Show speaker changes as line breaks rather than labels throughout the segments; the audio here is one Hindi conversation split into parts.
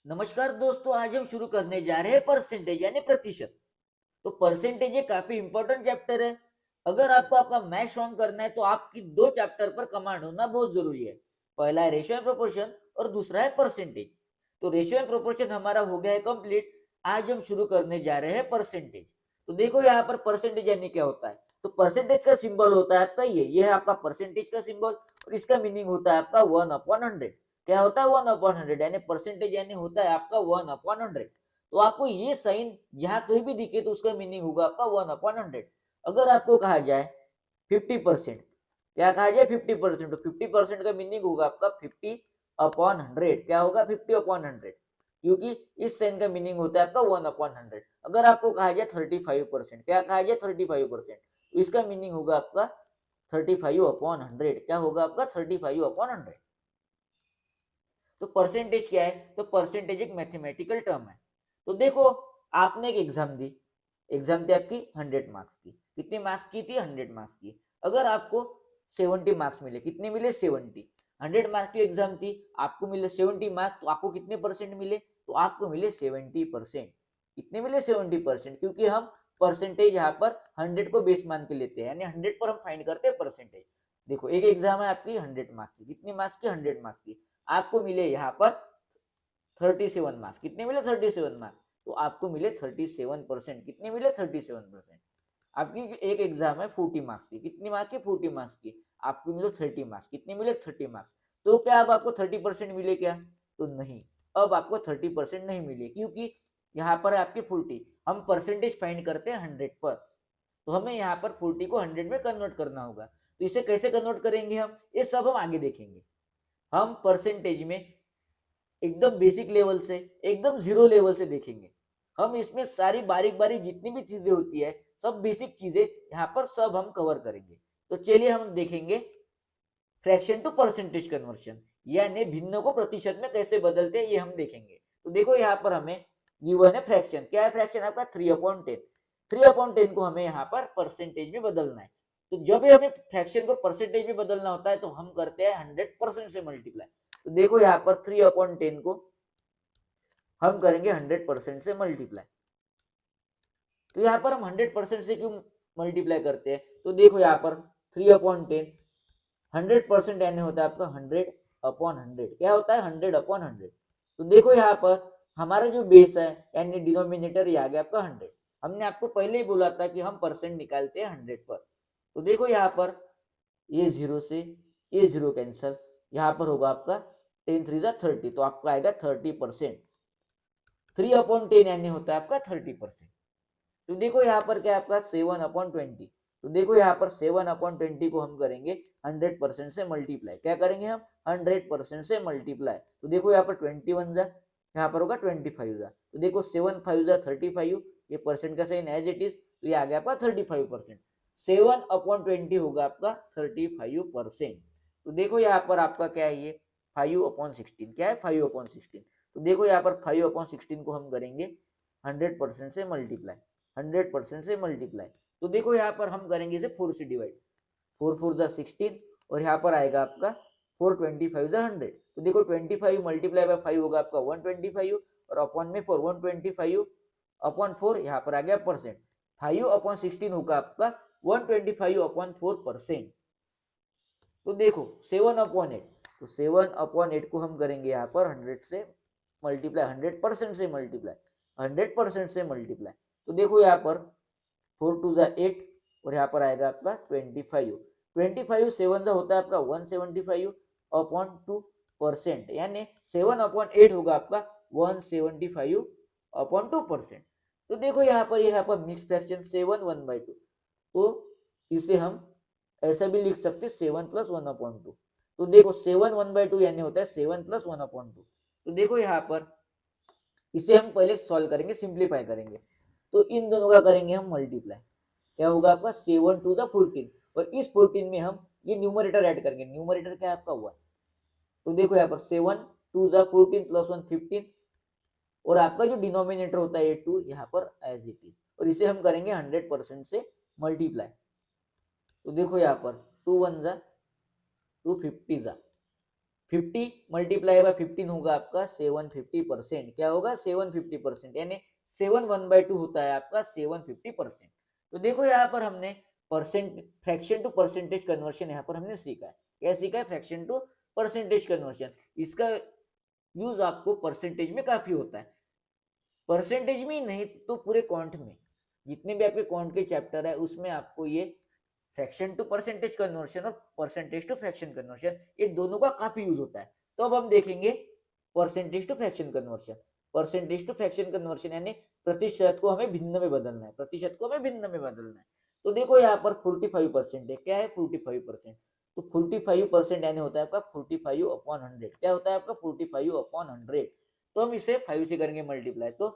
नमस्कार दोस्तों, आज हम शुरू करने जा रहे हैं परसेंटेज यानी प्रतिशत। तो परसेंटेज एक काफी इंपॉर्टेंट चैप्टर है। अगर आपको आपका मैथ सॉल्व करना है तो आपकी दो चैप्टर पर कमांड होना बहुत जरूरी है। पहला है रेशियो एंड प्रोपोर्शन और दूसरा है परसेंटेज। तो रेशियो एंड प्रोपोर्शन हमारा हो गया है कंप्लीट। आज हम शुरू करने जा रहे हैं परसेंटेज। तो देखो यहाँ पर परसेंटेज यानी क्या होता है। तो परसेंटेज का सिंबल होता है आपका ये है आपका परसेंटेज का सिंबल। और इसका मीनिंग होता है आपका 1/100। क्या होता है 1/100 यानी परसेंटेज यानी होता है आपका 1/100। तो आपको ये साइन जहां कहीं भी दिखे तो उसका मीनिंग होगा आपका 1/100। अगर आपको कहा जाए 50%, क्या कहा जाए 50%, तो 50% का मीनिंग होगा आपका 50/100। क्या होगा 50/100, क्योंकि इस साइन का मीनिंग होता है आपका 1/100। अगर आपको कहा जाए 35%, क्या कहा जाए 35%, तो इसका मीनिंग होगा आपका 35/100। क्या होगा आपका 35/100। तो परसेंटेज क्या है, तो परसेंटेज एक मैथमेटिकल टर्म है। तो देखो, आपने एक एग्जाम दी। एग्जाम थी आपकी 100 मार्क्स की। कितनी मार्क्स की थी 100 मार्क्स की। अगर आपको 70 मार्क्स मिले, कितने मिले 70। 100 मार्क्स की एग्जाम थी, आपको मिले 70 मार्क्स, तो आपको कितने परसेंट मिले, तो आपको मिले 70%। कितने मिले 70%, क्योंकि हम परसेंटेज यहाँ पर 100 को बेस मान के लेते हैं, यानी 100 पर हम फाइंड करते हैं परसेंटेज। देखो, एक एग्जाम है आपकी 100 मार्क्स की, कितनी मार्क्स की 100 मार्क्स की। आपको मिले यहाँ पर 37 मार्क्स। कितने मिले 37 मार्क्स, तो आपको मिले 37%। कितने मिले 37%। आपकी एक एग्जाम है 40 मार्क्स की, कितनी मार्क्स की 40 मार्क्स की, आपको मिले 30 मार्क्स। कितने मिले 30 मार्क्स। तो क्या अब आपको 30% मिले क्या, तो नहीं। अब आपको 30% नहीं मिले, क्योंकि यहाँ पर है आपकी 40। हम परसेंटेज फाइंड करते हैं 100 पर, तो हमें यहाँ पर 40 को 100 में कन्वर्ट करना होगा। तो इसे कैसे कन्वर्ट करेंगे हम, ये सब हम आगे देखेंगे। हम परसेंटेज में एकदम बेसिक लेवल से, एकदम जीरो लेवल से देखेंगे। हम इसमें सारी बारीक बारीक जितनी भी चीजें होती है, सब बेसिक चीजें यहाँ पर सब हम कवर करेंगे। तो चलिए हम देखेंगे फ्रैक्शन टू परसेंटेज कन्वर्शन, यानी भिन्नों को प्रतिशत में कैसे बदलते हैं, ये हम देखेंगे। तो देखो यहाँ पर हमें गिवन है फ्रैक्शन। क्या है फ्रैक्शन आपका 3/10। 3/10 को हमें यहाँ पर परसेंटेज में बदलना है। तो जब भी हमें फ्रैक्शन को परसेंटेज में बदलना होता है तो हम करते हैं 100% से मल्टीप्लाई। तो देखो यहाँ पर 3/10 को हम करेंगे 100% से मल्टीप्लाई। तो यहाँ पर हम 100% से क्यों मल्टीप्लाई करते हैं, तो देखो यहाँ पर 3/10 100% यानी होता है आपका 100/100। क्या होता है 100/100। तो देखो यहाँ पर हमारा जो बेस है यानी डिनोमिनेटर, ये आ गया आपका 100। हमने आपको पहले ही बोला था कि हम परसेंट निकालते हैं 100 पर। तो देखो यहाँ पर ये जीरो से ये जीरो कैंसल, यहाँ पर होगा आपका 10×3 = 30, तो आपका आएगा 30%। 3/10 यानी होता है आपका 30%। तो देखो यहाँ पर क्या आपका 7/20। तो देखो यहाँ पर 7/20 को हम करेंगे 100% से मल्टीप्लाई। क्या करेंगे हम 100% से मल्टीप्लाई। तो देखो यहाँ पर 21 जा, यहाँ पर होगा 25 जा। तो देखो 7×5 = 35, ये परसेंट का साइन एज इट इज, तो ये आ गया आपका 35%। 7/20 होगा आपका 35%। तो देखो यहाँ पर आपका क्या है, ये 5/16। क्या है 5/16। तो देखो यहाँ पर 5/16 को हम करेंगे 100% से मल्टीप्लाई। 100% से मल्टीप्लाई। तो देखो यहाँ पर हम करेंगे इसे 4 से डिवाइड। 4×4 = 16, और यहाँ पर आएगा आपका 4×25 = 100। तो देखो 25 मल्टीप्लाई बाय 5 होगा आपका 125, और अपॉन में 4 125/4, यहाँ पर आ गया परसेंट। 5/16 होगा आपका 125/4%। तो देखो 7/8, तो 7/8 को हम करेंगे यहाँ पर 100 से मल्टीप्लाई, 100% से मल्टीप्लाई, 100% से मल्टीप्लाई। तो देखो यहाँ पर 4×2 = 8, और यहाँ पर आएगा आपका 25। 25 7 जा होता है आपका 175/2%, यानी 7/8 होगा आपका 175/2%। तो देखो यहाँ पर मिक्स फ्रैक्शन 7 1/2, तो इसे हम ऐसा भी लिख सकते 7 + 1/2। तो देखो 7 1/2 यानी होता है 7 + 1/2। तो देखो यहाँ पर इसे हम पहले सॉल्व करेंगे, सिंप्लीफाई करेंगे। तो इन दोनों का करेंगे हम मल्टीप्लाई। क्या होगा आपका 7×2 = 14, और इस 14 में हम ये न्यूमरेटर ऐड करेंगे। न्यूमरेटर क्या है आपका 1। तो देखो यहाँ पर 7×2 = 14 + 1 15, और आपका जो डिनोमिनेटर होता है 2 यहाँ पर एज इट इज, और इसे हम करेंगे 100% से मल्टीप्लाई। तो देखो यहाँ पर 2 1 = 2 50 जा, 50 मल्टीप्लाई बाय 15 होगा आपका 750%। क्या होगा 750%, यानी 7 1/2 होता है आपका 750%। तो देखो यहाँ पर हमने percent fraction to percentage conversion यहाँ पर हमने सीखा है। क्या सीखा है? Fraction to percentage conversion. इसका यूज आपको परसेंटेज में काफी होता है, परसेंटेज में ही नहीं तो पूरे क्वांट में, जितने भी आपके क्वांट के चैप्टर है उसमें आपको ये फ्रैक्शन टू परसेंटेज कन्वर्शन और परसेंटेज टू फ्रैक्शन कन्वर्शन, ये दोनों का काफी यूज होता है। तो अब हम देखेंगे percentage to fraction conversion. Percentage to fraction conversion यानी प्रतिशत को हमें भिन्न में बदलना है, प्रतिशत को हमें भिन्न में बदलना है। तो देखो यहाँ पर 45% है। क्या है? 45%। तो 45% यानी होता है आपका 45/100। क्या होता है आपका? 45/100। तो हम इसे 5 से करेंगे मल्टीप्लाई, तो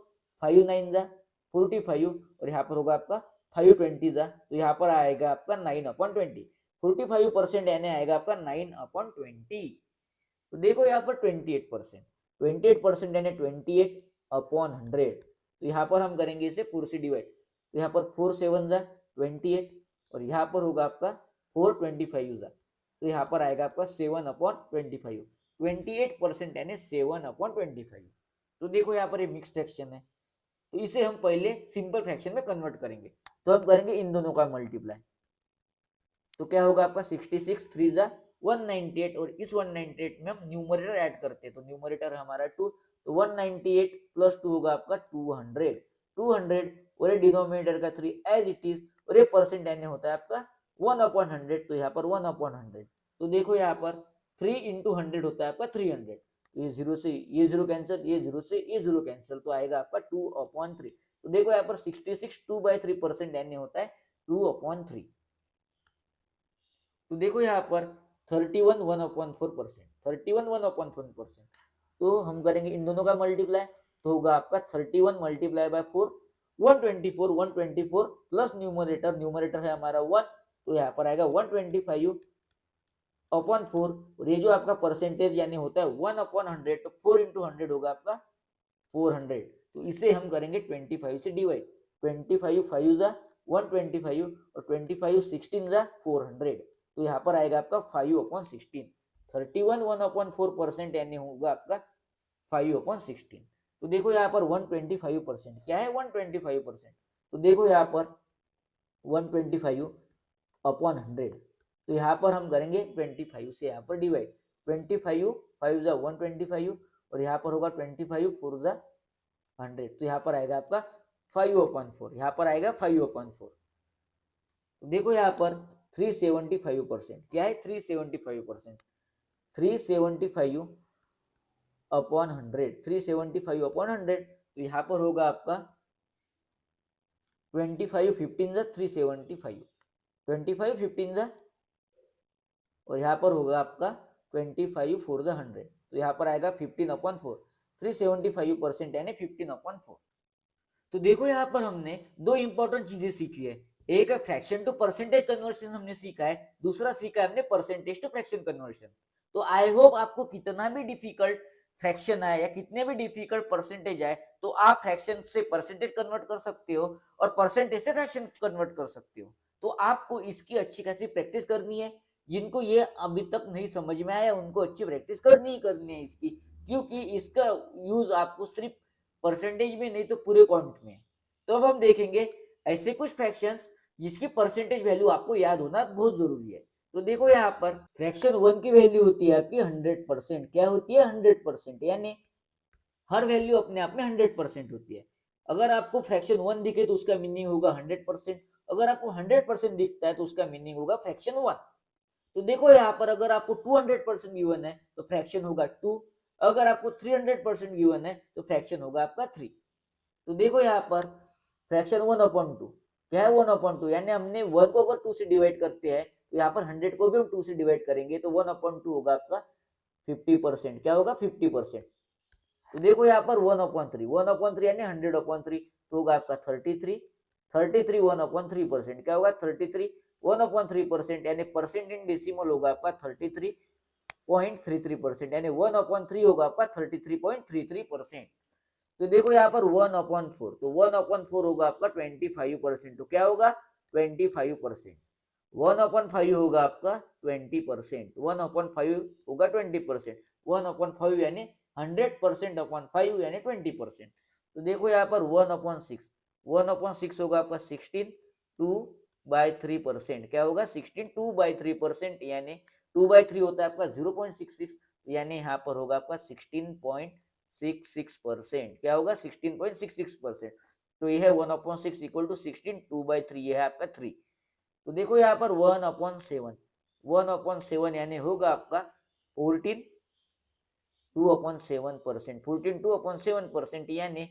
5 9 जा 45 और यहाँ पर होगा आपका 5 20 जा, तो यहाँ पर आएगा आपका 9/20। 45% यानी आएगा आपका 9/20। तो देखो यहाँ पर 28%, 28% यानी 28/100। तो यहाँ पर हम करेंगे इसे 4 से डिवाइड, तो यहाँ पर 4 7 जा 28 और यहाँ पर होगा आपका 4 25 जा, तो यहाँ पर आएगा आपका 7/25। 28% यानी 7/25। तो देखो यहाँ पर ये मिक्स फ्रैक्शन है, तो इसे हम पहले सिंपल फ्रैक्शन में कन्वर्ट करेंगे। तो हम करेंगे इन दोनों का मल्टीप्लाई, तो क्या होगा आपका 66 3 जा 198 और इस 198 में हम न्यूमरेटर ऐड करते हैं, तो न्यूमरेटर हमारा 2, तो 198 प्लस 2 होगा आपका 200 200 और ये डिनोमिनेटर का 3 एज इट इज, और ये परसेंट यानी होता है आपका 1/100, तो यहाँ पर 1/100। तो देखो यहाँ पर 3 into 100 होता है आपका 300, ये जीरो से ये जीरो कैंसिल, ये जीरो से ये जीरो कैंसिल, तो आएगा आपका 2/3। तो देखो यहाँ पर 66 2/3% यानी होता है 2/3। तो देखो यहाँ पर 31 1/4%, 31 1/4%। तो हम करेंगे इन दोनों का मल्टीप्लाई, तो होगा आपका 31 multiply by 4 124, 124 plus numerator, numerator है हमारा 1, तो यहाँ पर आएगा 125/4 और ये जो आपका परसेंटेज यानी होता है 1/100, तो 4 into 100 होगा आपका 400। तो इसे हम करेंगे 25 से डिवाइड, 25 5 जा 125 और 25 16 जा 400, तो यहाँ पर आएगा आपका 5/16। 31 1/4% यानी होगा आपका 5/16। तो देखो यहाँ पर 125%, क्या है 125%, तो देखो यहाँ पर 125/100, तो यहाँ पर हम करेंगे 25 से यहाँ पर डिवाइड, 25 5 जा 125 और यहाँ पर होगा 25 4 जा 100, तो यहाँ पर आएगा आपका 5/4, यहाँ पर आएगा 5/4। तो देखो यहाँ पर 375%, क्या है 375%, 375/100, 375/100, तो यहाँ पर होगा आपका 25 15 जा 375, 25 15 जा और यहाँ पर होगा आपका 25 4 जा 100, तो यहाँ पर आएगा 15/4, 375% यानी 15/4। तो देखो यहाँ पर हमने दो इंपॉर्टेंट चीजें सीखी है, एक है फ्रैक्शन टू परसेंटेज कन्वर्शन हमने सीखा है, दूसरा सीखा है हमने परसेंटेज टू फ्रैक्शन कन्वर्शन। तो आई होप आपको कितना भी डिफिकल्ट फ्रैक्शन आए या कितने भी डिफिकल्ट परसेंटेज आए, तो आप फ्रैक्शन से परसेंटेज कन्वर्ट कर सकते हो और परसेंटेज से फ्रैक्शन कन्वर्ट कर सकते हो। तो आपको इसकी अच्छी खासी प्रैक्टिस करनी है, जिनको ये अभी तक नहीं समझ में आया उनको अच्छी प्रैक्टिस करनी ही करनी है इसकी, क्योंकि इसका यूज आपको सिर्फ परसेंटेज में नहीं तो पूरे काउंट में। तो अब हम देखेंगे ऐसे कुछ फ्रैक्शंस जिसकी परसेंटेज वैल्यू आपको याद होना बहुत जरूरी है। तो देखो यहाँ पर फ्रैक्शन 1 की वैल्यू होती है आपकी 100%, क्या होती है 100%, यानी हर वैल्यू अपने आप में 100% होती है। अगर आपको फ्रैक्शन 1 दिखे तो उसका मीनिंग होगा 100%, अगर आपको 100% दिखता है तो उसका मीनिंग होगा फ्रैक्शन 1। तो देखो यहाँ पर अगर आपको 200% गिवन है तो फ्रैक्शन होगा 2, अगर आपको 300% गिवन है तो फ्रैक्शन होगा आपका 3। तो देखो यहाँ पर फ्रैक्शन 1/2, क्या है 1/2, यानी हमने 1 को अगर 2 से डिवाइड करते हैं तो यहाँ पर 100 को भी हम 2 से डिवाइड करेंगे, तो 1/2 होगा आपका 50%, क्या होगा 50%। तो देखो यहाँ पर 1/3, 1/3 यानी 100/3, तो होगा आपका 33, 33 1/3%, क्या होगा 33 1/3%, यानी परसेंट इन डेसिमल होगा आपका 33.33%, यानी 1/3 होगा आपका 33.33%। तो देखो यहाँ पर 1/4, तो 1/4 होगा आपका 25%, तो क्या होगा 25%। 1/5 होगा आपका 20%, 1/5 होगा 20%, 1/5 यानी 100% अपॉन 5 यानी 20%। तो देखो यहाँ पर 1/6, 1/6 होगा आपका 16 2/3%, क्या होगा 16 2/3%, यानी 2/3 होता है आपका 0.66, यानी यहाँ पर होगा आपका 16.66%, क्या होगा 16.66%। तो ये है 1/6 इक्वल टू 16 2/3, ये है आपका 3। तो देखो यहाँ पर 1/7, 1/7 यानी होगा आपका 14 2/7%, 14 2/7% यानी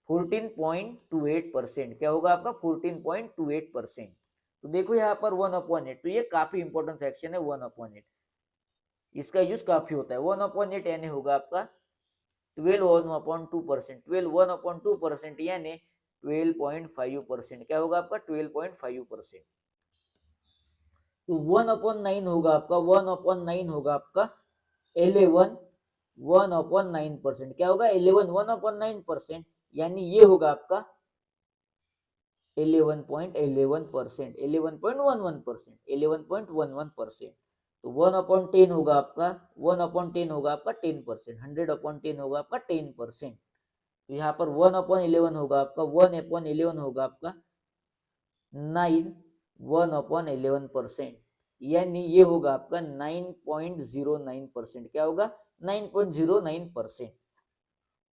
14.28%, क्या होगा आपका 14.28%। तो देखो यहाँ पर 1/8, तो ये काफी इंपॉर्टेंट फ्रैक्शन है 1/8, इसका यूज काफी होता है। 1/8 यानी होगा आपका 12 1/2%, 12 1/2% यानी 12.5%, क्या होगा आपका 12.5%। तो 1/9 होगा आपका, 1/9 होगा आपका 11 1/9%, क्या होगा 11 1/9%, यानी ये होगा आपका 11.11%, 11.11%, 11.11%। तो 1/10 होगा आपका, 1/10 होगा आपका 10%, 100/10 होगा आपका 10%। तो यहाँ पर 1/11 होगा आपका, 1/11 होगा आपका 9 1/11%, यानी ये होगा आपका 9.09%, क्या होगा 9.09%।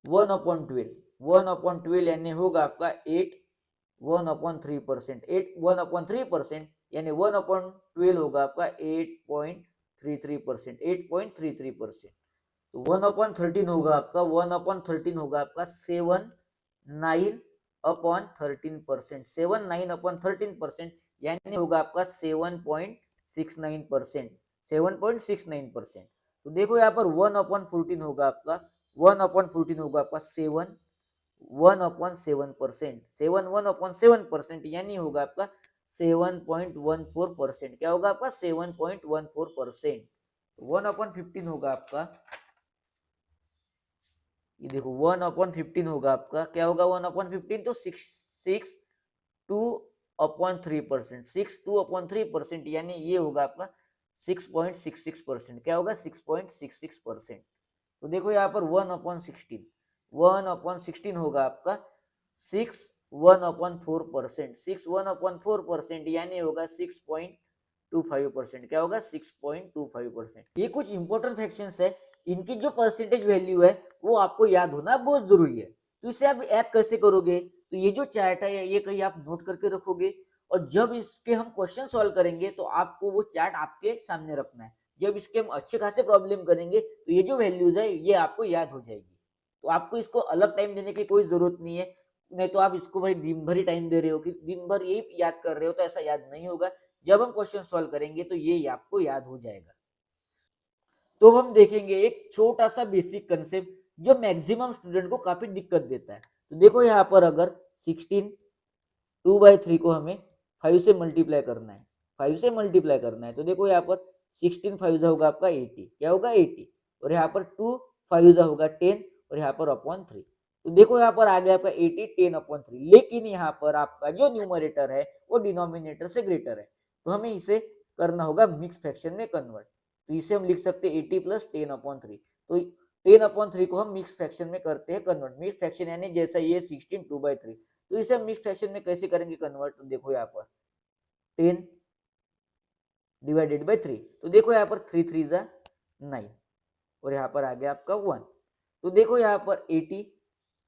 1/12, 1/12 यानी होगा आपका 8 1/3%, 8 1/3% यानी 1/12 होगा आपका 8.33%, 8.33%। तो 1/13 होगा आपका, 1/13 होगा आपका 7 9/13%, 7 9/13%, यानी होगा आपका 7.69%, 7.69%। तो देखो यहाँ पर 1/14 होगा आपका, 1/14 होगा आपका 7 1/7%, 7 1/7%, यानी होगा आपका 7.14%, क्या होगा आपका 7.14%। 1/15 होगा आपका, ये देखो 1/15 होगा आपका, क्या होगा 1/15, तो 6 2/3%, 6 2/3%, यानी ये होगा आपका 6.66%, क्या होगा 6.66%। तो देखो यहाँ पर 1/16, 1/16 होगा आपका 6 1/4%, 6 1/4%, यानी होगा 6.25%, क्या होगा 6.25%। ये कुछ इंपॉर्टेंट फ्रैक्शंस है, इनकी जो परसेंटेज वैल्यू है वो आपको याद होना बहुत जरूरी है। तो इसे आप याद कैसे करोगे, तो ये जो चार्ट है ये कहीं आप नोट करके रखोगे, और जब इसके हम क्वेश्चन सॉल्व करेंगे तो आपको वो चार्ट आपके सामने रखना है। जब इसके हम अच्छे खासे प्रॉब्लम करेंगे तो ये जो वैल्यूज है ये आपको याद हो जाएगी। तो आपको इसको अलग टाइम देने की कोई जरूरत नहीं है, नहीं तो आप इसको भाई दिन भर ही टाइम दे रहे हो कि दिन भर यही याद कर रहे हो, तो ऐसा याद नहीं होगा। जब हम क्वेश्चन सॉल्व करेंगे तो ये आपको याद हो जाएगा। तो हम देखेंगे एक छोटा सा बेसिक कंसेप्ट जो मैक्सिमम स्टूडेंट को काफी दिक्कत देता है। तो देखो यहाँ पर अगर 16 2/3 को हमें 5 से मल्टीप्लाई करना है, 5 से मल्टीप्लाई करना है, तो देखो यहाँ पर 16 5 होगा आपका 80, क्या होगा 80, और यहाँ पर 2 5 होगा 10, और यहाँ पर अपॉन 3। तो देखो यहाँ पर आ गया आपका 80 10/3, लेकिन यहाँ पर आपका जो न्यूमरेटर है वो डिनोमिनेटर से ग्रेटर है, तो हमें इसे करना होगा मिक्स फ्रैक्शन में कन्वर्ट। तो इसे हम लिख सकते हैं 80 + 10/3। तो 10/3 को हम मिक्स फ्रैक्शन में करते हैं कन्वर्ट। मिक्स फ्रैक्शन यानी जैसा ये 16 2/3, तो इसे हम मिक्स फ्रैक्शन में कैसे करेंगे कन्वर्ट, तो देखो यहाँ पर 10 / 3, तो देखो यहाँ पर 3 3 जा 9, और यहाँ पर आ गया आपका 1। तो देखो यहाँ पर 80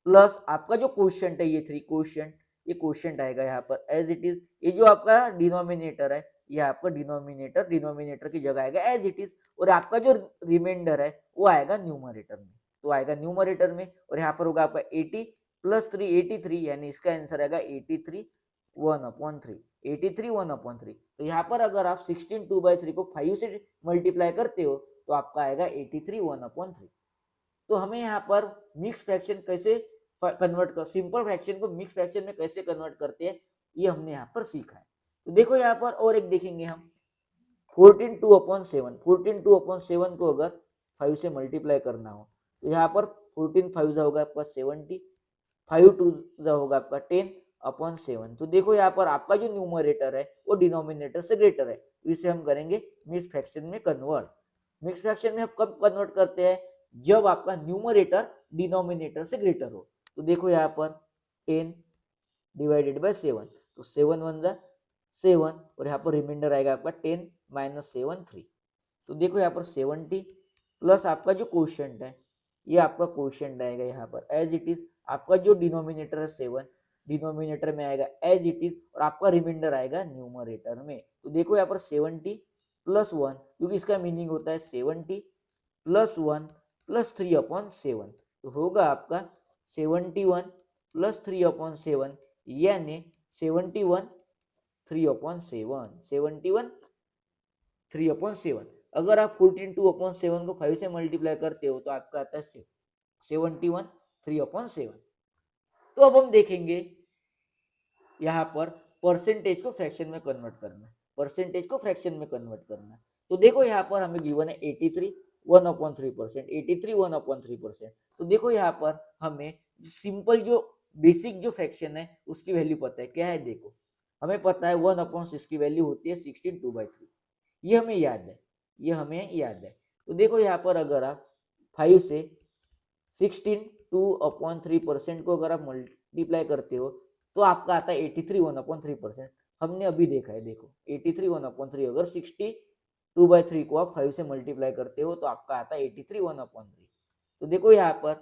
प्लस आपका जो क्वोशिएंट है ये 3 क्वोशिएंट, ये क्वोशिएंट आएगा यहाँ पर एज इट इज। ये जो आपका डिनोमिनेटर है ये आपका डिनोमिनेटर की जगह आएगा एज इट इज, और आपका जो रिमाइंडर है वो आएगा न्यूमरेटर में, तो आएगा न्यूमरेटर में, और यहाँ पर होगा आपका 80 + 3 83, यानी इसका आंसर आएगा 83 1/3, 83 1/3। तो यहाँ पर अगर आप 16 2/3 को 5 से मल्टीप्लाई करते हो तो आपका आएगा 83 1/3। तो हमें यहाँ पर मिक्स फ्रैक्शन कैसे कन्वर्ट कर, सिंपल फ्रैक्शन को मिक्स फ्रैक्शन में कैसे कन्वर्ट करते हैं ये हमने यहाँ पर सीखा है। तो देखो यहाँ पर और एक देखेंगे हम 14 2/7, 14 2/7 को अगर 5 से मल्टीप्लाई करना हो तो यहाँ पर 14 5 होगा आपका 70, 5 2 होगा आपका 10, अपॉन 7। तो देखो यहाँ पर आपका जो न्यूमरेटर है वो डिनोमिनेटर से ग्रेटर है, तो इसे हम करेंगे मिक्स फ्रैक्शन में कन्वर्ट। मिक्स फ्रैक्शन में हम कब कन्वर्ट करते हैं, जब आपका न्यूमरेटर डिनोमिनेटर से ग्रेटर हो। तो देखो यहाँ पर 10 डिवाइडेड बाय 7, तो 7 वन जा 7 और यहाँ पर रिमाइंडर आएगा आपका 10 माइनस 7 3। तो देखो यहाँ पर 70 प्लस आपका जो क्वोशिएंट है, ये आपका क्वोशिएंट आएगा यहाँ पर एज इट इज। आपका जो डिनोमिनेटर है 7, डिनोमिनेटर में आएगा एज इट इज और आपका रिमाइंडर आएगा न्यूमरेटर में। तो देखो यहाँ पर 70 प्लस 1, क्योंकि इसका मीनिंग होता है 70 प्लस 1 प्लस 3 अपॉन 7। तो होगा आपका 71 प्लस 3 अपॉन 7, यानी 71 3 अपॉन 7, 71 3 अपॉन 7। अगर आप 14 2 अपॉन 7 को 5 से मल्टीप्लाई करते हो तो आपका आता है 71 3 अपॉन 7। तो अब हम देखेंगे यहाँ पर परसेंटेज को फ्रैक्शन में कन्वर्ट करना, परसेंटेज को फ्रैक्शन में कन्वर्ट करना। तो देखो यहाँ पर हमें गिवन है 83 1/3%, 83 1/3%। तो देखो यहाँ पर हमें सिंपल जो बेसिक जो फ्रैक्शन है उसकी वैल्यू पता है, क्या है देखो, हमें पता है 1/6 की वैल्यू होती है 16 2/3, ये हमें याद है, ये हमें याद है। तो देखो यहाँ पर अगर आप 5 से 16 2/3% को अगर आप मल्टीप्लाई करते हो तो आपका आता है 83 1/3%। हमने अभी देखा है, देखो 83 1/3, अगर 60 2/3 को आप 5 से मल्टीप्लाई करते हो तो आपका आता है 83 1/3। तो देखो यहाँ पर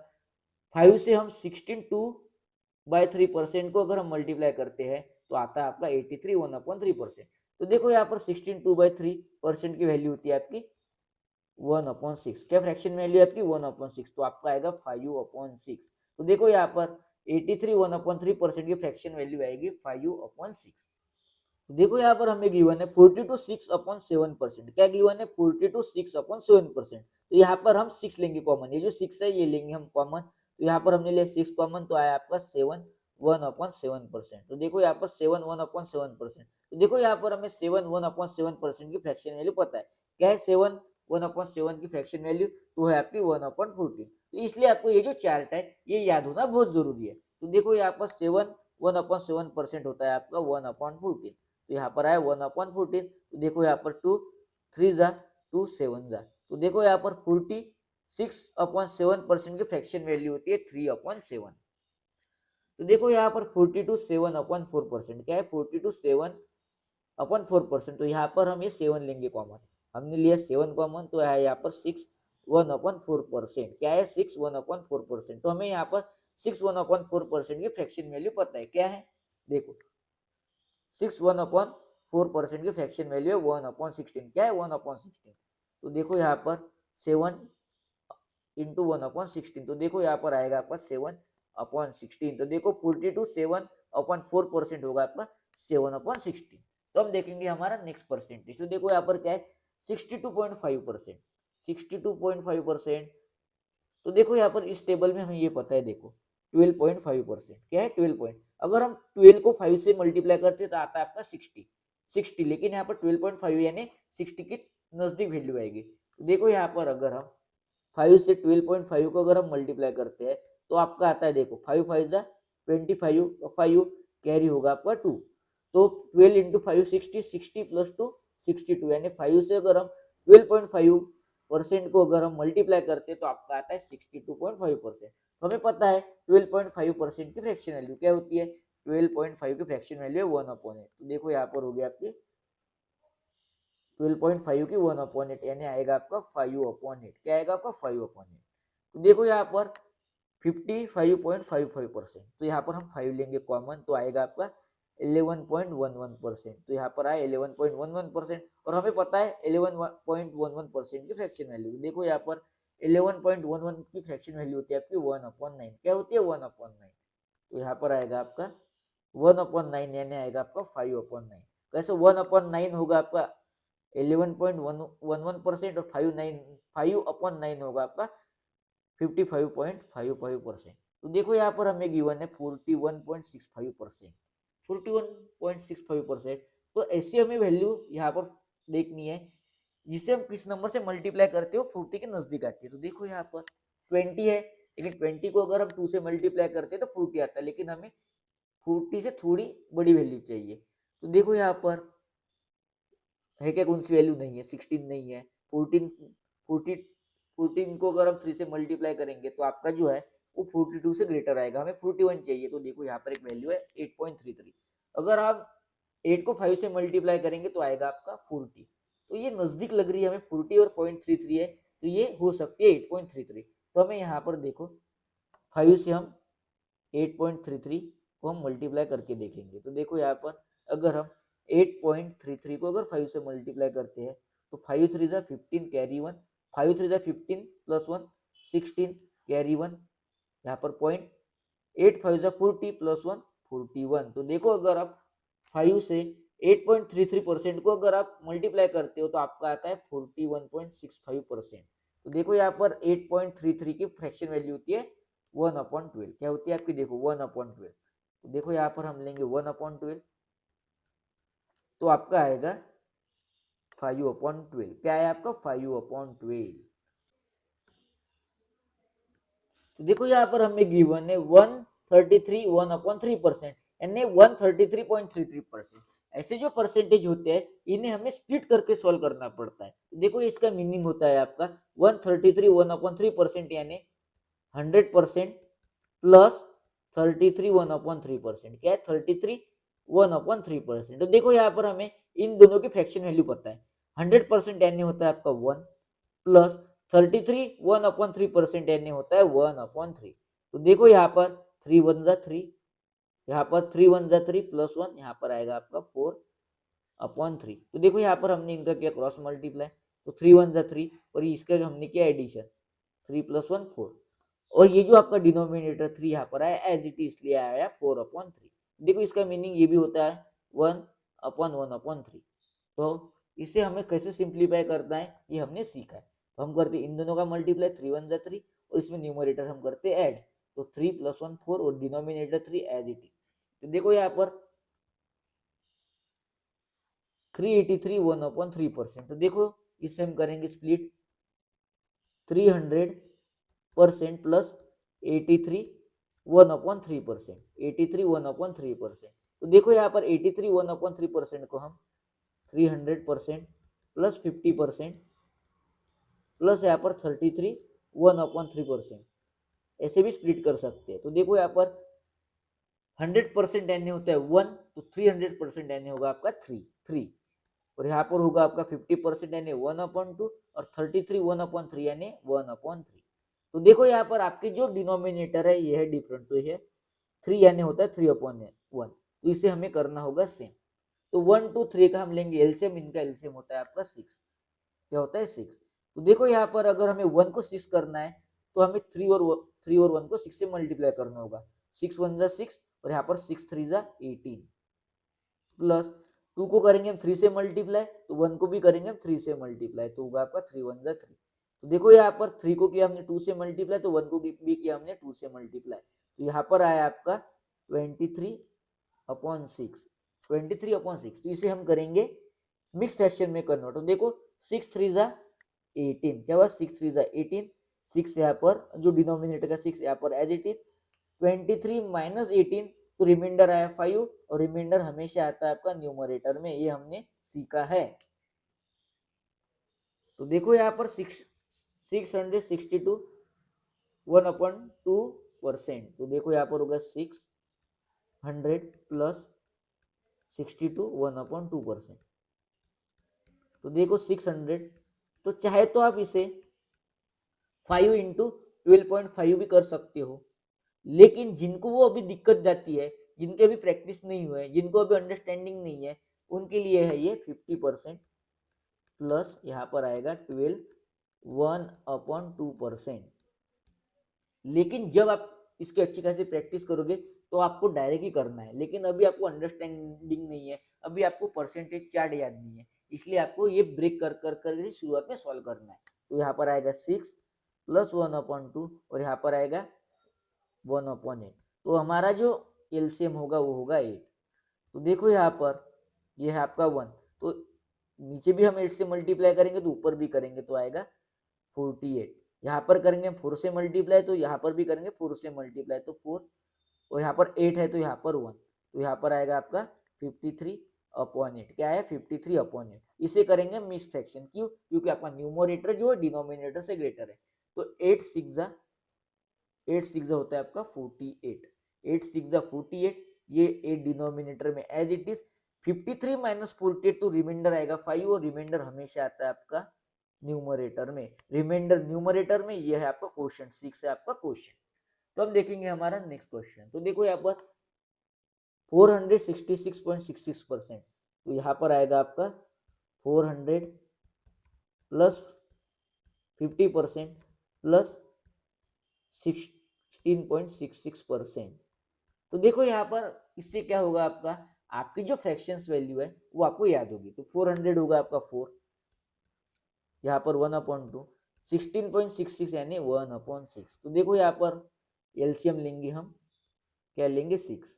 5 से हम 16 2/3% को अगर हम मल्टीप्लाई करते हैं तो आता है आपका 83 1/3%। तो देखो यहाँ पर 16 2/3% की वैल्यू होती है आपकी 1/6। क्या फ्रैक्शन वैल्यू आपकी 1/6, तो आपका आएगा 5/6। तो देखो यहाँ पर 83 1/3% की फ्रैक्शन वैल्यू आएगी 5/6। तो देखो यहाँ पर हमें गिवन है 42 6/7%। क्या गिवन है 42 6/7%। तो यहाँ पर हम 6 लेंगे कॉमन, ये जो 6 है ये लेंगे हम कॉमन। तो यहाँ पर हमने लिया 6 कॉमन, तो आया आपका 7 1/7%। तो देखो यहाँ पर 7 1/7%। तो देखो यहाँ पर हमें 7 1/7% की फ्रैक्शन वैल्यू पता है, क्या है 7 1/7 की फ्रैक्शन वैल्यू, तो है आपकी 1/14। तो इसलिए आपको ये जो चार्ट है ये याद होना बहुत जरूरी है। तो देखो यहाँ पर 7 1/7% होता है आपका 1/14, तो यहाँ पर आया 1/14। तो देखो यहाँ पर 2 3 जा 2 7 जा, तो देखो यहाँ पर 46/7% की फ्रैक्शन वैल्यू होती है 3/7। तो देखो यहाँ पर 42 7/4%, क्या है 42 7/4%। तो यहाँ पर हम ये 7 लेंगे कॉमन, हमने लिया 7 कॉमन, तो है यहाँ पर 6 1/4%, क्या है 6 1/4%। तो हमें यहाँ पर 6 1/4% की फ्रैक्शन वैल्यू पता है, क्या है देखो 6 1/4% की फ्रैक्शन वैल्यू है 1/16, क्या है 1/16। तो देखो यहाँ पर 7 इंटू 1/16, तो देखो यहाँ पर आएगा आपका 7/16। तो देखो 42 7/4% होगा आपका 7/16। तो हम देखेंगे हमारा नेक्स्ट परसेंटेज। तो देखो यहाँ पर क्या है 62.5%, 62.5%। तो देखो यहाँ पर इस टेबल में हमें ये पता है, देखो 12.5%, क्या है 12 पॉइंट। अगर हम 12 को 5 से मल्टीप्लाई करते तो आता है आपका 60, लेकिन यहाँ पर 12.5 यानी 60 की नजदीक वैल्यू आएगी। तो देखो यहाँ पर अगर हम 5 से 12.5 को अगर हम मल्टीप्लाई करते हैं तो आपका आता है, देखो 5 5 जा 25, 5 कैरी होगा आपका 2, तो 12 इंटू 5 60, 60 प्लस 2 62, यानी 5 से अगर हम 12.5% को अगर हम मल्टीप्लाई करते हैं तो आपका आता है 62.5%। तो हमें पता है 12.5% की फ्रैक्शन वैल्यू क्या होती है, 12.5 की फ्रैक्शन वैल्यू है 1/8। तो देखो यहाँ पर हो गया आपकी 12.5 की 1/8, यानी आएगा आपका 5/8। क्या आएगा आपका 5/8। तो देखो यहाँ पर 55.55%, तो यहाँ पर हम 5 लेंगे कॉमन, तो आएगा आपका 11.11%। तो यहाँ पर आया 11.11%, और हमें पता है 11.11% की फ्रैक्शन वैल्यू। देखो यहाँ पर 11.11 की फ्रैक्शन वैल्यू होती है आपकी 1/9, क्या होती है 1/9। तो यहाँ पर आएगा आपका 1/9, यानी आएगा आपका 5/9। कैसे 1/9 होगा आपका 11.11% और 5/9 होगा आपका 55.55%। तो देखो यहाँ पर हमें गिवन है 41.65%, 41.65%। तो ऐसी हमें वैल्यू यहाँ पर देखनी है जिसे हम किस नंबर से मल्टीप्लाई करते हो 40 के नजदीक आती है। तो देखो यहाँ पर 20 है, लेकिन 20 को अगर हम 2 से मल्टीप्लाई करते हैं तो 40 आता है, लेकिन हमें 40 से थोड़ी बड़ी वैल्यू चाहिए। तो देखो यहाँ पर है क्या, कौन सी वैल्यू नहीं है, 16 नहीं है, 14 को अगर हम 3 से मल्टीप्लाई करेंगे तो आपका जो है वो 42 से ग्रेटर आएगा, हमें 41 चाहिए। तो देखो यहाँ पर एक वैल्यू है 8.33। अगर आप 8 को 5 से मल्टीप्लाई करेंगे तो आएगा आपका 40। तो ये नजदीक लग रही है हमें, 40 और 0.33 है, तो ये हो सकती है 8.33। तो हमें यहाँ पर देखो 5 से हम 8.33 को हम मल्टीप्लाई करके देखेंगे। तो देखो यहाँ पर अगर हम 8.33 को अगर 5 से मल्टीप्लाई करते हैं तो 5 3 जा 15 कैरी 1, 5 3 जा 15 प्लस 1 16 कैरी 1, यहाँ पर पॉइंट 8 5 जा 40 प्लस 1 41। तो देखो अगर आप 5 से 8.33% को अगर आप मल्टीप्लाई करते हो तो आपका आता है 41.65%। तो देखो यहाँ पर 8.33 की फ्रैक्शन वैल्यू होती है 1/12। क्या होती है आपकी, देखो 1/12। तो देखो यहाँ पर हम लेंगे 1/12, तो आपका आएगा 5/12। क्या है आपका 5/12। तो देखो यहाँ पर हमें गिवन है 133 1/3% यानी 133.33%। ऐसे जो परसेंटेज होते हैं इन्हें हमें स्प्लिट करके सॉल्व करना पड़ता है। तो देखो इसका मीनिंग होता है आपका 133 1/3% यानी 100% प्लस 33 1/3%। क्या है 33 1/3%। तो देखो यहाँ पर हमें इन दोनों की फ्रैक्शन वैल्यू पता है। 100% यानी होता है आपका 1 प्लस 33 1/3% यानी होता है 1/3। तो देखो यहाँ पर 3 1 जा 3, यहाँ पर 3 1 जा 3 प्लस 1, यहाँ पर आएगा आपका 4/3। तो देखो यहाँ पर हमने इनका किया क्रॉस मल्टीप्लाई, तो 3 1 जा 3 और इसका हमने किया एडिशन, 3 + 1 4। और ये जो आपका डिनोमिनेटर 3 यहाँ पर आया एज इट इज, इसलिए आया 4/3। देखो इसका मीनिंग ये भी होता है 1/1/3। तो इसे हमें कैसे सिंप्लीफाई करना है ये हमने सीखा है। तो हम करते इन दोनों का मल्टीप्लाई, 3 1 जा 3 और इसमें न्यूमरेटर हम करते ऐड, तो 3 + 1 4 और डिनोमिनेटर 3 एज इट इज। तो देखो यहाँ पर 383 1/3%। तो देखो इससे हम करेंगे स्प्लिट, 300% प्लस 83 1/3%, 83 1/3%। तो देखो यहाँ पर 83 1/3% को हम 300% प्लस 50% प्लस यहाँ पर 33 1/3% ऐसे भी स्प्लिट कर सकते हैं। तो देखो यहाँ पर 100% यानी होता है 1, तो 300% यानी होगा आपका 3 और यहाँ पर होगा आपका 50% यानी 1/2 और 33 1/3 यानी 1/3। तो देखो यहाँ पर आपके जो डिनोमिनेटर है ये है डिफरेंट, तो ये 3 यानी होता है 3/1, तो इसे हमें करना होगा सेम। तो 1 2 3 का हम लेंगे एलसीएम, इनका एलसीएम होता है आपका 6। क्या होता है 6। तो देखो यहाँ पर अगर हमें 1 को 6 करना है तो हमें 3 और 1 को 6 से मल्टीप्लाई करना होगा, 6 1 जा 6 और यहाँ पर 6 3 जा 18 प्लस 2 को करेंगे हम 3 से मल्टीप्लाई तो 1 को भी करेंगे हम 3 से मल्टीप्लाई, तो होगा आपका 3 1 जा 3। तो देखो यहाँ पर 3 को किया हमने 2 से मल्टीप्लाई तो 1 को भी किया हमने 2 से मल्टीप्लाई, तो यहाँ पर आया आपका 23/6, 23/6। तो इसे हम करेंगे मिक्स फ्रैक्शन में कन्वर्ट। तो देखो 6 3 जा 18, क्या हुआ 6 3 जा 18, 6 यहाँ पर जो डिनोमिनेटर का 6 यहाँ पर एज इट इज, 23 माइनस 18 तो रिमाइंडर आया 5 और रिमाइंडर हमेशा आता है आपका न्यूमरेटर में, ये हमने सीखा है। तो देखो यहाँ पर 662 1/2%। तो देखो यहाँ पर होगा 600 प्लस 62 1/2%। तो देखो 600, तो चाहे तो आप इसे 5 इंटू 12.5 भी कर सकते हो, लेकिन जिनको वो अभी दिक्कत जाती है, जिनके अभी प्रैक्टिस नहीं हुआ है, जिनको अभी अंडरस्टैंडिंग नहीं है, उनके लिए है ये 50% प्लस यहाँ पर आएगा 12 1/2%। लेकिन जब आप इसकी अच्छी खासी प्रैक्टिस करोगे तो आपको डायरेक्ट ही करना है, लेकिन अभी आपको अंडरस्टैंडिंग नहीं है, अभी आपको परसेंटेज चार्ट याद नहीं है, इसलिए आपको ये ब्रेक कर कर कर शुरुआत में सॉल्व करना है। तो यहाँ पर आएगा 6 + 1/2 और यहाँ पर आएगा 1/8। तो हमारा जो एलसीएम होगा वो होगा 8। तो देखो यहाँ पर ये है आपका 1, तो नीचे भी हम 8 से मल्टीप्लाई करेंगे तो ऊपर भी करेंगे तो आएगा 48। यहाँ पर करेंगे 4 से मल्टीप्लाई तो यहाँ पर भी करेंगे 4 से मल्टीप्लाई तो 4 और यहाँ पर 8 है तो यहाँ पर 1। तो यहाँ पर आएगा आपका 53/8। क्या है? 53/8। इसे करेंगे मिक्स फ्रैक्शन। क्यों? क्योंकि आपका न्यूमरेटर जो है डिनोमिनेटर से ग्रेटर है। तो 8 6 होता है आपका 48। 8 6 48। ये 8 डिनोमिनेटर में एज इट इज। 53 माइनस 48 तो रिमाइंडर आएगा 5, और रिमाइंडर हमेशा आता है आपका न्यूमरेटर में। रिमाइंडर न्यूमरेटर में, ये है आपका क्वेश्चन 6 है आपका क्वेश्चन। तो हम देखेंगे हमारा नेक्स्ट क्वेश्चन। तो देखो यहाँ पर 466.66%। तो यहाँ पर आएगा आपका 400 प्लस 50% प्लस 16.66%। तो देखो यहाँ पर इससे क्या होगा, आपका आपकी जो फ्रैक्शंस वैल्यू है वो आपको याद होगी। तो 400 होगा आपका 4, यहाँ पर 1/2, 16.66 यानी 1/6। तो देखो यहाँ पर एलसीएम लेंगे हम, क्या लेंगे 6।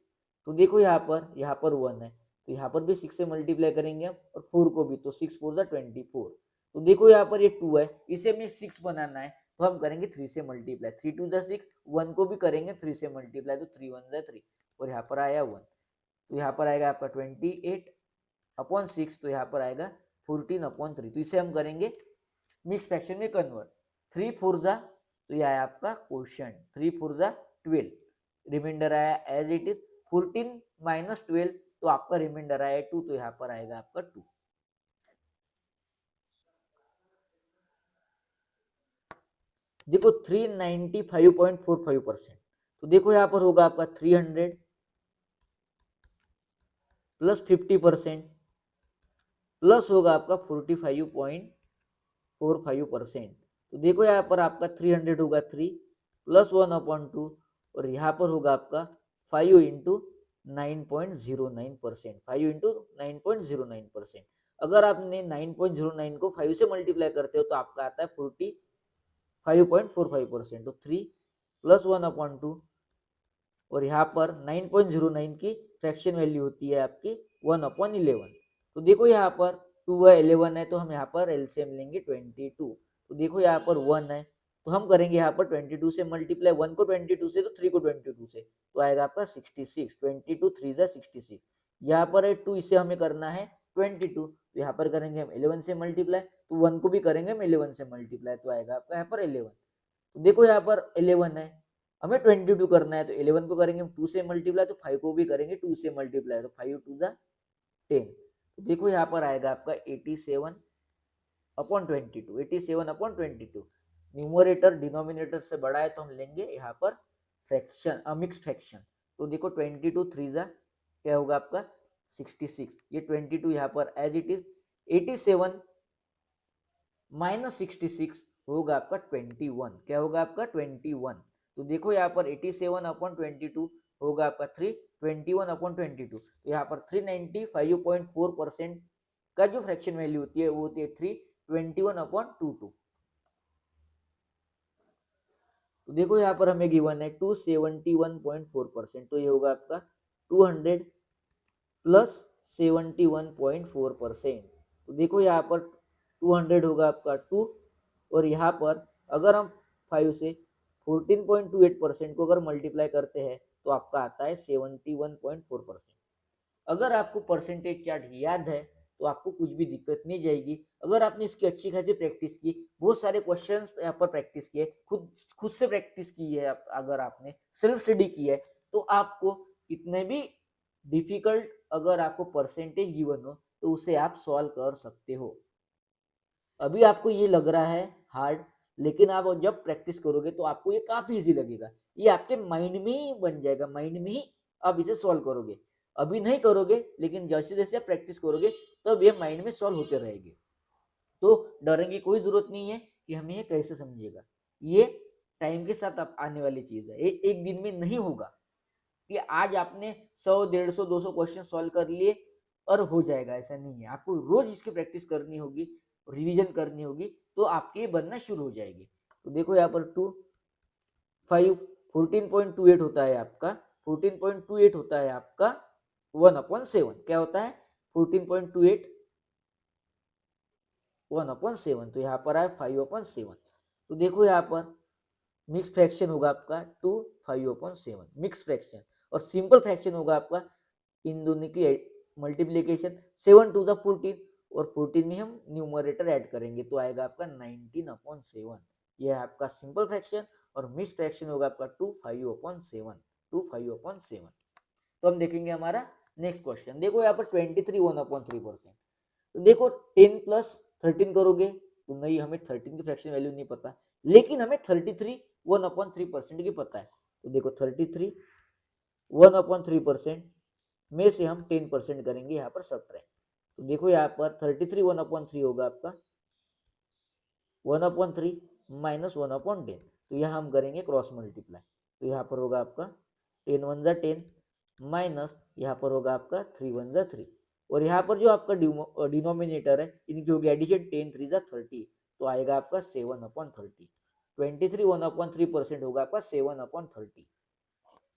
तो देखो यहाँ पर 1 है, तो यहाँ पर भी 6 से मल्टीप्लाई करेंगे हम, और 4 को भी, तो 6 4 24। तो देखो यहाँ पर ये 2 है, इसे हमें 6 बनाना है, तो हम करेंगे 3 से मल्टीप्लाई। 3 2 6, 1 को भी करेंगे 3 से मल्टीप्लाई, तो 3 1 3, और यहाँ पर आया 1। तो यहाँ पर आएगा आपका 28/6, तो यहाँ पर आएगा 14/3। तो इसे हम करेंगे मिक्स फ्रैक्शन में कन्वर्ट। 3 4 तो यह आया आपका क्वेश्चन 3 4 12। रिमाइंडर आया एज इट इज 14 माइनस 12, तो आपका रिमाइंडर आया 2, तो यहाँ पर आएगा आपका 2। देखो 395.45%। तो देखो यहाँ पर होगा आपका 300 प्लस 50% प्लस होगा आपका 45.45%। तो देखो यहाँ पर आपका 300 होगा 3 प्लस 1/2, और यहाँ पर होगा आपका 5 इंटू 9.09%। 5 इंटू 9.09%। अगर आपने 9.09 को 5 से मल्टीप्लाई करते हो तो आपका आता है 45.45%। तो 3 प्लस 1/2, और यहाँ पर 9.09 की फ्रैक्शन वैल्यू होती है आपकी 1/11। तो देखो यहाँ पर 2 है, 11 है, तो हम यहाँ पर एलसीएम लेंगे 22। तो देखो यहाँ पर 1 है, तो हम करेंगे यहाँ पर 22 से मल्टीप्लाई। 1 को 22 से, तो 3 को 22 से, तो आएगा आपका 66। 22 3 66। यहाँ पर है 2, इसे हमें करना है 22, तो यहाँ पर करेंगे हम 11 से मल्टीप्लाई। तो 1 को भी करेंगे हम 11 से मल्टीप्लाई, तो आएगा आपका यहाँ पर 11। तो देखो यहाँ पर 11 है, हमें 22 करना है, तो 11 को करेंगे हम 2 से मल्टीप्लाई, तो 5 को भी करेंगे 2 से मल्टीप्लाई, तो 5 2 10। तो देखो यहाँ पर आएगा आपका 87/22। 87/22। न्यूमरेटर डिनोमिनेटर से बड़ा है, तो हम लेंगे यहाँ पर फ्रैक्शन, मिक्स फ्रैक्शन। तो देखो 22 3 क्या होगा आपका 66। ये 22 यहाँ पर एज इट इज 87 माइनस 66 होगा आपका 21। क्या होगा आपका 21। तो देखो यहाँ पर 87/22 होगा आपका 3 21/22। तो यहाँ पर 395.4% का जो फ्रैक्शन वैल्यू होती है वो होती है 321/22। तो देखो यहाँ पर हमें गिवन है 271.4%। तो ये होगा आपका 200 प्लस 71.4%। तो देखो यहाँ पर 200 होगा आपका 2, और यहाँ पर अगर हम 5 से 14.28% को अगर मल्टीप्लाई करते हैं तो आपका आता है 71.4%। अगर आपको परसेंटेज चार्ट याद है तो आपको कुछ भी दिक्कत नहीं जाएगी। अगर आपने इसकी अच्छी खासी प्रैक्टिस की, बहुत सारे क्वेश्चंस यहाँ पर प्रैक्टिस किए, खुद से प्रैक्टिस की है, अगर आपने सेल्फ स्टडी की है, तो आपको कितने भी डिफिकल्ट अगर आपको परसेंटेज गिवन हो तो उसे आप सॉल्व कर सकते हो। अभी आपको ये लग रहा है हार्ड, लेकिन आप जब प्रैक्टिस करोगे तो आपको ये काफी इजी लगेगा। ये आपके माइंड में ही बन जाएगा, माइंड में ही आप इसे सॉल्व करोगे। अभी नहीं करोगे, लेकिन जैसे जैसे आप प्रैक्टिस करोगे तब ये माइंड में सॉल्व होते रहेंगे। तो डरने की कोई जरूरत नहीं है कि हमें ये कैसे समझेगा। ये टाइम के साथ आने वाली चीज है, एक दिन में नहीं होगा कि आज आपने 100 150 200 क्वेश्चन सॉल्व कर लिए और हो जाएगा। ऐसा नहीं है, आपको रोज इसकी प्रैक्टिस करनी होगी, रिवीजन करनी होगी, तो आपकी बनना शुरू हो जाएगी। तो देखो यहाँ पर 14.28 होता है आपका, 14.28 होता है आपका 1/7। क्या होता है 14.28 1/7, तो यहाँ पर है 5/7। तो देखो यहाँ पर मिक्स फ्रैक्शन होगा आपका 2 5/7 मिक्स फ्रैक्शन, और सिंपल फ्रैक्शन होगा आपका इन दोनों की मल्टीप्लीकेशन 7 टू द 14 और 14 में हम न्यूमरेटर ऐड करेंगे तो आएगा आपका 19/7। यह है आपका सिंपल फ्रैक्शन और मिक्स फ्रैक्शन होगा आपका 25/7। 25/7। तो हम देखेंगे हमारा नेक्स्ट क्वेश्चन। देखो यहाँ पर 23 1/3%। तो देखो 10 प्लस 13 करोगे तो नहीं, हमें 13 की फ्रैक्शन वैल्यू नहीं पता, लेकिन हमें 33 1/3% की पता है। तो देखो 33 1/3% में से हम 10% करेंगे यहाँ पर सब्ट्रैक्ट। तो देखो यहाँ पर 33 1/3 होगा आपका 1/3 माइनस 1/10। तो यहाँ हम करेंगे क्रॉस मल्टीप्लाई। तो यहाँ पर होगा आपका 10 1 जा 10 माइनस यहाँ पर होगा आपका 3 1 जा 3 और यहाँ पर जो आपका डिनोमिनेटर है इनकी होगी एडिशन 10 3 जा 30। तो आएगा आपका 7/30। 23 1/3% होगा आपका 7/30।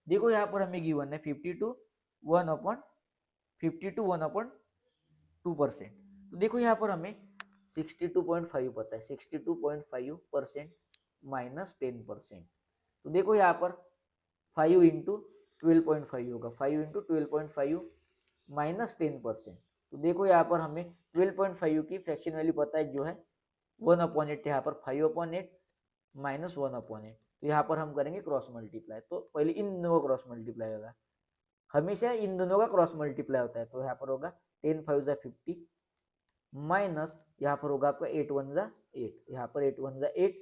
देखो यहाँ पर हमें गिवन है 52 1/2%। तो देखो यहाँ पर हमें 62.5 पता है, 62.5% माइनस 10%। तो देखो यहाँ पर 5 इंटू 12.5 होगा, 5 इंटू 12.5 माइनस 10%। तो देखो यहाँ पर हमें 12.5 की फ्रैक्शन वैल्यू पता है जो है 1/8। यहाँ पर 5/8 माइनस 1/8। तो यहाँ पर हम करेंगे क्रॉस मल्टीप्लाई। तो पहले इन दोनों का क्रॉस मल्टीप्लाई होगा, हमेशा इन दोनों का क्रॉस मल्टीप्लाई होता है। तो यहाँ पर होगा 10 5 जा 50 माइनस यहाँ पर होगा आपका 8 1 जा 8, यहाँ पर 8 1 जा 8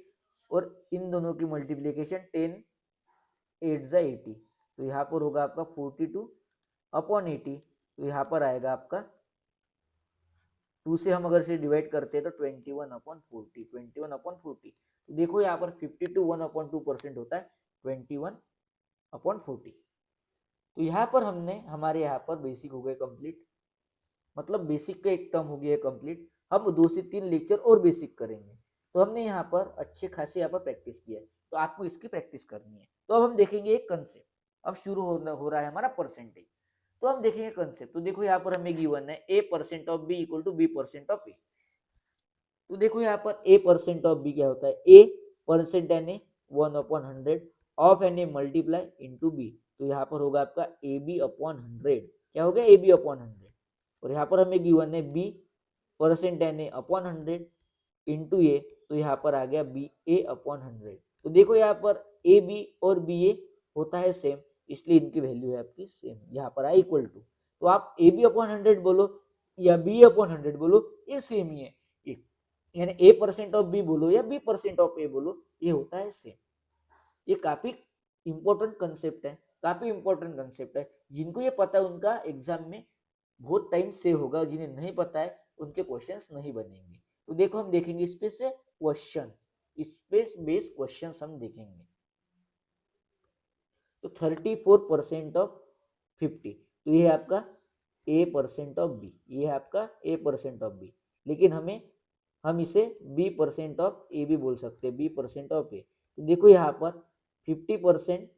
और इन दोनों की मल्टीप्लीकेशन 10 8 जा 80। तो यहाँ पर होगा आपका 42/80। तो यहाँ पर आएगा आपका 2 से हम अगर से डिवाइड करते हैं तो 21/40। 21/40। तो देखो यहाँ पर 52 1/2% होता है 21/40। तो यहाँ पर हमने हमारे यहाँ पर बेसिक हो गए कंप्लीट, मतलब बेसिक का एक टर्म हो गया कंप्लीट। हम 2 से 3 लेक्चर और बेसिक करेंगे। तो हमने यहाँ पर अच्छे खासे यहाँ पर प्रैक्टिस किया है, तो आपको इसकी प्रैक्टिस करनी है। तो अब हम देखेंगे एक कंसेप्ट। अब शुरू हो रहा है हमारा परसेंटेज। तो हम देखेंगे कंसेप्ट। तो देखो यहाँ पर हमें गिवन है a% of b equal to b% of a। तो देखो यहाँ पर a% ऑफ b क्या होता है, a परसेंट यानी 1/100 ऑफ यानी मल्टीप्लाई इंटू b। तो यहाँ पर होगा आपका ab/100। क्या हो गया, ab/100। और यहाँ पर हमें गिवन है b परसेंट यानी अपॉन 100 इंटू ए। तो यहाँ पर आ गया ba/100। तो देखो यहाँ पर ab और ba होता है सेम, इसलिए इनकी वैल्यू है आपकी सेम। यहाँ पर आई इक्वल टू, तो आप ab/100 बोलो या b/100 बोलो, ये सेम ही है। यानी a% ऑफ b बोलो या b% ऑफ a बोलो, ये होता है सेम। ये काफी इंपॉर्टेंट कंसेप्ट है, काफी इंपॉर्टेंट कंसेप्ट है। जिनको ये पता है उनका एग्जाम में बहुत टाइम सेव होगा, जिन्हें नहीं पता है उनके क्वेश्चंस नहीं बनेंगे। तो देखो हम देखेंगे इस पे से क्वेश्चंस, स्पेस बेस्ड क्वेश्चंस हम देखेंगे। तो 34% ऑफ 50, तो ये है आपका a% ऑफ b, ये है आपका a% ऑफ b। लेकिन हम इसे b% ऑफ a भी बोल सकते हैं, b% ऑफ a। तो देखो यहाँ पर 50%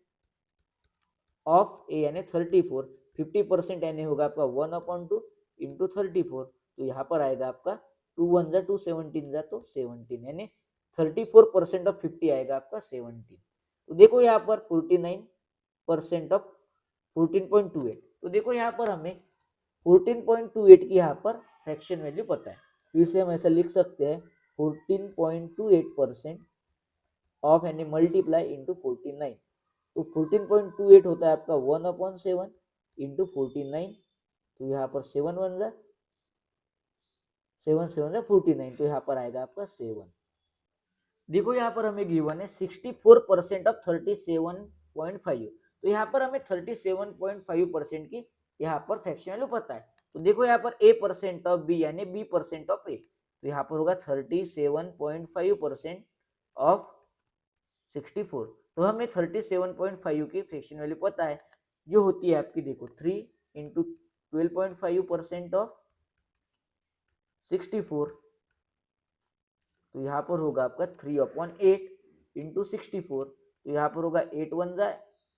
ऑफ a यानी 34, 50% यानी होगा आपका 1/2 इंटू 34। तो यहाँ पर आएगा आपका 2 1 जा 2 17 जा तो 17, यानी 34% ऑफ 50 आएगा आपका 17। तो देखो यहाँ पर 49% ऑफ 14.28। तो देखो यहाँ पर हमें 14.28 की यहाँ पर फ्रैक्शन वैल्यू पता है, तो इसे हम ऐसा लिख सकते हैं 14.28% ऑफ यानी मल्टीप्लाई इंटू 49। तो 14.28 होता है आपका 1/7 इंटू 49। तो यहाँ पर 7 1 जा 7 7 जा 49। तो यहाँ पर आएगा आपका 7। देखो यहाँ पर हमें गिवन है 64% ऑफ 37.5। तो यहाँ पर हमें 37.5% की यहाँ पर फ्रैक्शन वैल्यू पता है। तो देखो यहाँ पर a% ऑफ b यानी b% ऑफ a। तो यहाँ पर होगा 37.5% ऑफ 64। तो हमें 37.5 की फ्रैक्शन वैल्यू पता है, जो होती है आपकी देखो 3 इंटू 12.5% ऑफ 64। तो यहाँ पर होगा आपका 3/8 इंटू 64। तो यहाँ पर होगा 8 1 जा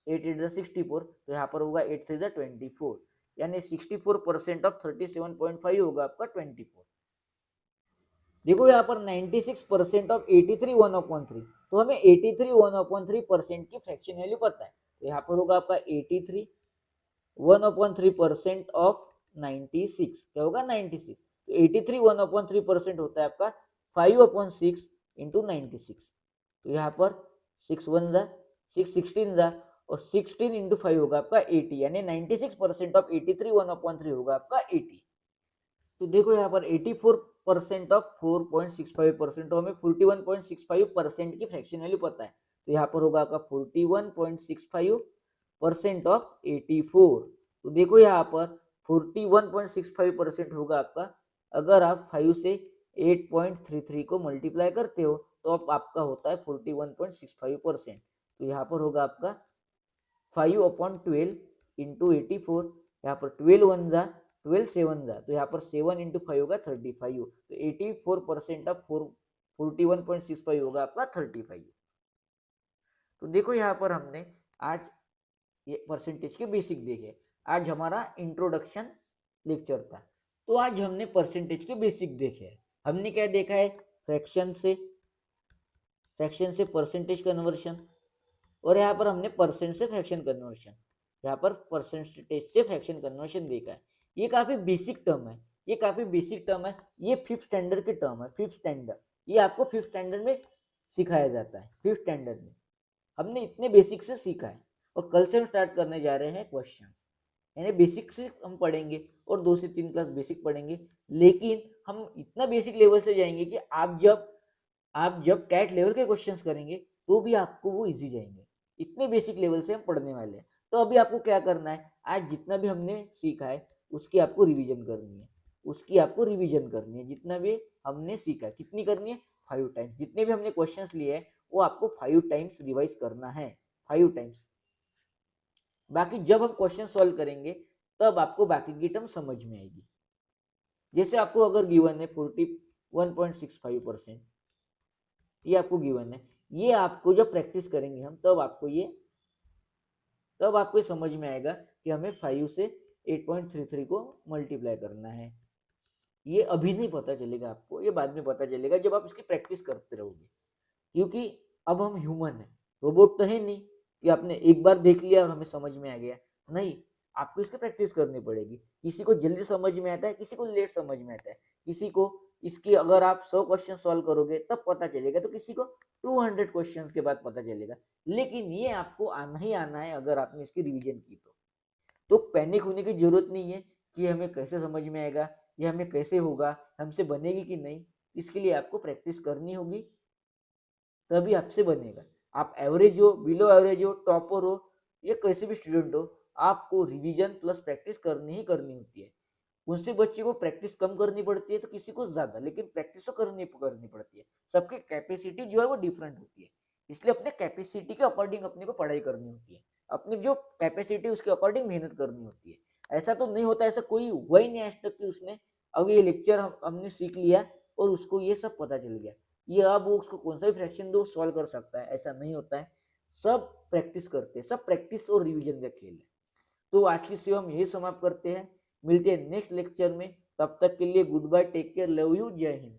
8 8 जा 64। तो यहाँ पर होगा 8 3 जा 24, यानी 64% ऑफ 37.5 होगा आपका 24। देखो यहाँ पर 96% ऑफ 83 1/3। तो हमें 83 1/3% की फ्रैक्शन वैल्यू पता है। तो यहाँ पर होगा आपका 83 1/3% ऑफ 96 क्या होगा 96, तो 83 1/3% होता है आपका 5/6 इंटू 96। तो यहाँ पर 6 1 जा 6 16 जा और 16 इंटू 5 होगा आपका 80, यानी 96% ऑफ 83 1/3 होगा आपका 80। तो देखो यहाँ पर 84% ऑफ 4.65%, तो हमें 41.65% की फ्रैक्शन वैल्यू पता है, तो यहाँ पर होगा आपका 41.65% ऑफ 84। तो देखो यहाँ पर 41.65% होगा आपका, अगर आप 5 से 8.33 को मल्टीप्लाई करते हो तो अब आपका होता है 41.65%। तो यहाँ पर होगा आपका 5/12 इंटू 84, यहाँ पर 12 1 जा 12 7 जा, तो यहाँ पर 7 इंटू 5 होगा 35, तो 84% ऑफ 41.65 होगा आपका 35। तो देखो यहाँ पर हमने आज ये परसेंटेज के बेसिक देखे। आज हमारा इंट्रोडक्शन लेक्चर था, तो आज हमने परसेंटेज के बेसिक देखे। हमने क्या देखा है, फ्रैक्शन से परसेंटेज कन्वर्शन, और यहाँ पर हमने परसेंट से फ्रैक्शन कन्वर्शन, यहाँ पर परसेंटेज से फ्रैक्शन कन्वर्शन देखा है। ये काफी बेसिक टर्म है, ये फिफ्थ स्टैंडर्ड के टर्म है। फिफ्थ स्टैंडर्ड, ये आपको फिफ्थ स्टैंडर्ड में सिखाया जाता है। फिफ्थ स्टैंडर्ड में हमने इतने बेसिक से सीखा है, और कल से हम स्टार्ट करने जा रहे हैं क्वेश्चंस, यानी बेसिक से हम पढ़ेंगे और 2 से 3 क्लास बेसिक पढ़ेंगे, लेकिन हम इतना बेसिक लेवल से जाएंगे कि आप जब कैट लेवल के क्वेश्चंस करेंगे तो भी आपको वो इजी जाएंगे। इतने बेसिक लेवल से हम पढ़ने वाले हैं। तो अभी आपको क्या करना है, आज जितना भी हमने सीखा है उसकी आपको रिवीजन करनी है, जितना भी हमने सीखा है कितनी करनी है, 5 टाइम्स। जितने भी हमने क्वेश्चंस लिए हैं वो आपको 5 टाइम्स रिवाइज करना है, 5 टाइम्स। बाकी जब हम क्वेश्चन सॉल्व करेंगे तब आपको बाकी की टर्म समझ में आएगी। जैसे आपको अगर गिवन है 41.65%, ये आपको गिवन है, ये आपको जब प्रैक्टिस करेंगे हम तब आपको ये समझ में आएगा कि हमें 5 से 8.33 को मल्टीप्लाई करना है। ये अभी नहीं पता चलेगा आपको, ये बाद में पता चलेगा जब आप इसकी प्रैक्टिस करते रहोगे, क्योंकि अब हम ह्यूमन है, रोबोट तो है नहीं कि आपने एक बार देख लिया और हमें समझ में आ गया। नहीं, आपको इसकी प्रैक्टिस करनी पड़ेगी। किसी को जल्दी समझ में आता है, किसी को लेट समझ में आता है, किसी को इसकी अगर आप 100 क्वेश्चन सॉल्व करोगे तब पता चलेगा, तो किसी को 200 क्वेश्चंस के बाद पता चलेगा। लेकिन ये आपको आना ही आना है अगर आपने इसकी रिवीजन की तो पैनिक होने की जरूरत नहीं है कि हमें कैसे समझ में आएगा या हमें कैसे होगा, हमसे बनेगी कि नहीं। इसके लिए आपको प्रैक्टिस करनी होगी, तभी आपसे बनेगा। आप एवरेज हो, बिलो एवरेज हो, टॉपर हो, या कैसे भी स्टूडेंट हो, आपको रिवीजन प्लस प्रैक्टिस करनी ही करनी होती है। उनसे बच्चे को प्रैक्टिस कम करनी पड़ती है तो किसी को ज्यादा, लेकिन प्रैक्टिस तो करनी पड़ती है। सबकी कैपेसिटी जो है वो डिफरेंट होती है, इसलिए अपने कैपेसिटी के अकॉर्डिंग अपने को पढ़ाई करनी होती है। अपनी जो कैपेसिटी उसके अकॉर्डिंग मेहनत करनी होती है। ऐसा तो नहीं होता, ऐसा कोई हुआ ही नहीं आज तक कि उसने अब ये लेक्चर हमने सीख लिया और उसको ये सब पता चल गया, ये अब वो उसको कौन सा भी फ्रैक्शन दो सॉल्व कर सकता है, ऐसा नहीं होता है। सब प्रैक्टिस करते हैं, सब प्रैक्टिस और रिवीजन का खेल है। तो आज की सेवा हम यही समाप्त करते हैं, मिलते हैं नेक्स्ट लेक्चर में। तब तक के लिए good bye, take care, love you, जय हिंद।